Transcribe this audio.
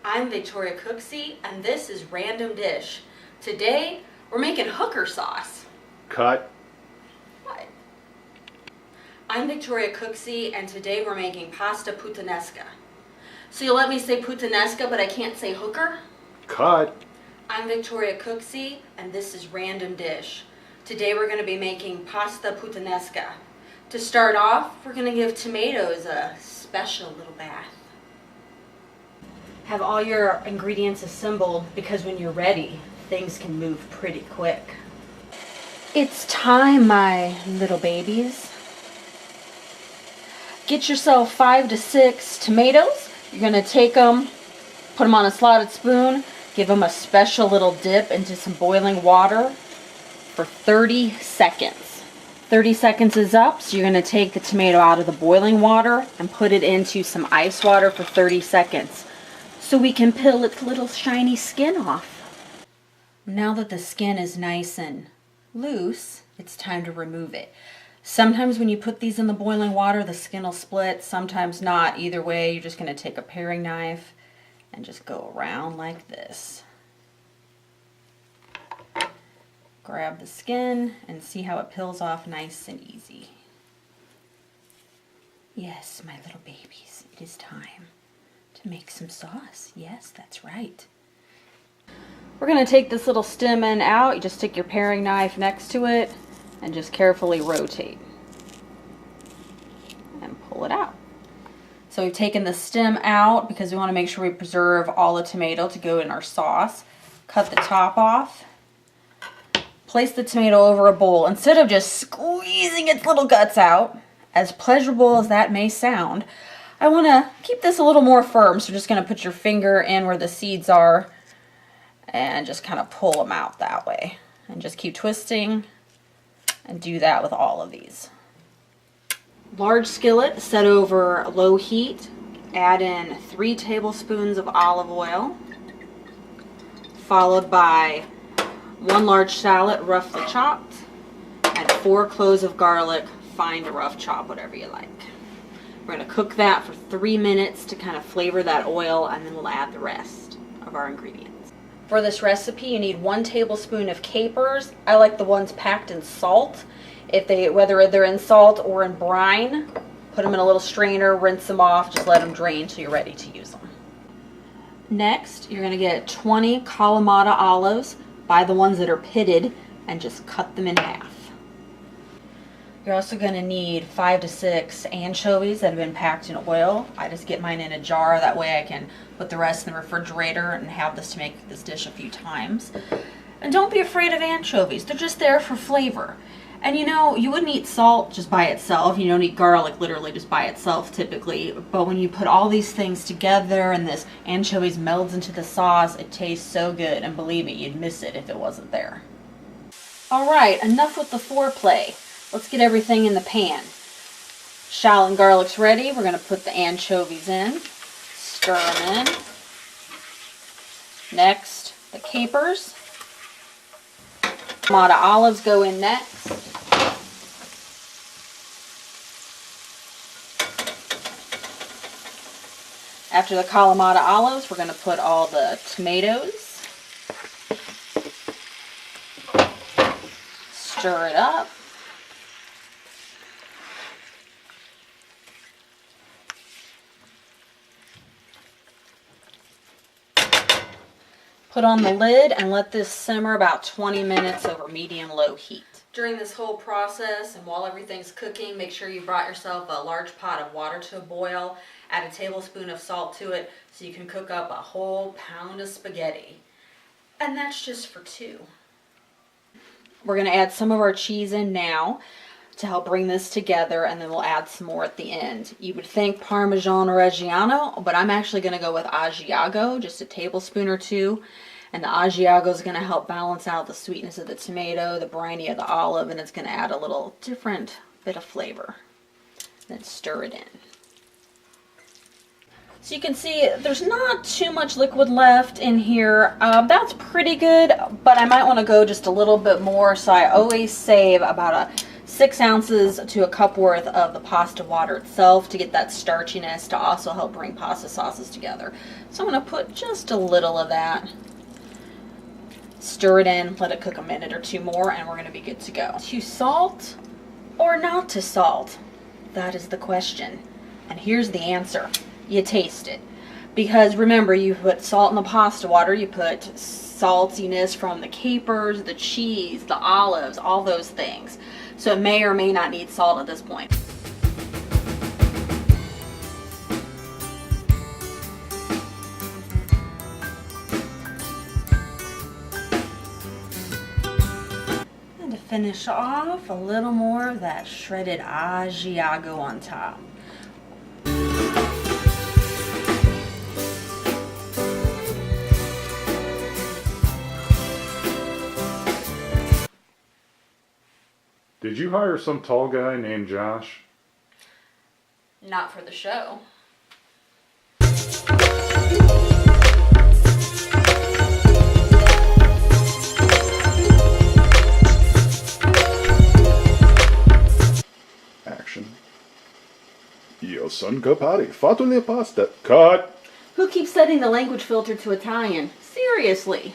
I'm Victoria Cooksey, and this is Random Dish. Today, we're making hooker sauce. Cut. What? I'm Victoria Cooksey, and today we're making pasta puttanesca. So you'll let me say puttanesca, but I can't say hooker? Cut. I'm Victoria Cooksey, and this is Random Dish. Today we're going to be making pasta puttanesca. To start off, we're going to give tomatoes a special little bath. Have all your ingredients assembled because when you're ready, things can move pretty quick. It's time, my little babies. Get yourself 5 to 6 tomatoes. You're going to take them, put them on a slotted spoon, give them a special little dip into some boiling water for 30 seconds. 30 seconds is up, so you're going to take the tomato out of the boiling water and put it into some ice water for 30 seconds. So we can peel its little shiny skin off. Now that the skin is nice and loose, it's time to remove it. Sometimes when you put these in the boiling water, the skin will split, sometimes not. Either way, you're just going to take a paring knife and just go around like this. Grab the skin and see how it peels off nice and easy. Yes, my little babies, it is time to make some sauce. Yes, that's right. We're going to take this little stem end out. You just stick your paring knife next to it and just carefully rotate and pull it out. So we've taken the stem out because we want to make sure we preserve all the tomato to go in our sauce. Cut the top off. Place the tomato over a bowl. Instead of just squeezing its little guts out, as pleasurable as that may sound, I want to keep this a little more firm, so just going to put your finger in where the seeds are and just kind of pull them out that way. And just keep twisting and do that with all of these. Large skillet set over low heat. Add in 3 tablespoons of olive oil, followed by 1 large shallot roughly chopped and 4 cloves of garlic fine to rough chop, whatever you like. We're going to cook that for 3 minutes to kind of flavor that oil, and then we'll add the rest of our ingredients. For this recipe, you need 1 tablespoon of capers. I like the ones packed in salt. Whether they're in salt or in brine, put them in a little strainer, rinse them off, just let them drain till you're ready to use them. Next, you're going to get 20 kalamata olives. Buy the ones that are pitted and just cut them in half. You're also going to need 5 to 6 anchovies that have been packed in oil. I just get mine in a jar, that way I can put the rest in the refrigerator and have this to make this dish a few times. And don't be afraid of anchovies, they're just there for flavor. And you know, you wouldn't eat salt just by itself, you don't eat garlic literally just by itself typically, but when you put all these things together and this anchovies melds into the sauce, it tastes so good, and believe me, you'd miss it if it wasn't there. Alright, enough with the foreplay. Let's get everything in the pan. Shallot and garlic's ready. We're going to put the anchovies in. Stir them in. Next, the capers. Kalamata olives go in next. After the Kalamata olives, we're going to put all the tomatoes. Stir it up. Put on the lid and let this simmer about 20 minutes over medium-low heat. During this whole process and while everything's cooking, make sure you brought yourself a large pot of water to a boil. Add a tablespoon of salt to it so you can cook up a whole pound of spaghetti. And that's just for 2. We're going to add some of our cheese in now to help bring this together, and then we'll add some more at the end. You would think Parmesan Reggiano, but I'm actually going to go with Asiago, just a tablespoon or 2. And the Asiago is going to help balance out the sweetness of the tomato, the briny of the olive, and it's going to add a little different bit of flavor. Then stir it in. So you can see there's not too much liquid left in here. That's pretty good, but I might want to go just a little bit more, so I always save about a 6 ounces to a cup worth of the pasta water itself to get that starchiness to also help bring pasta sauces together. So I'm going to put just a little of that. Stir it in, let it cook a minute or two more, and we're going to be good to go. To salt or not to salt? That is the question. And here's the answer. You taste it. Because remember, you put salt in the pasta water, you put saltiness from the capers, the cheese, the olives, all those things. So it may or may not need salt at this point. And to finish off, a little more of that shredded Asiago on top. Did you hire some tall guy named Josh? Not for the show. Action. Io son capati. Fatto le pasta. Cut! Who keeps setting the language filter to Italian? Seriously.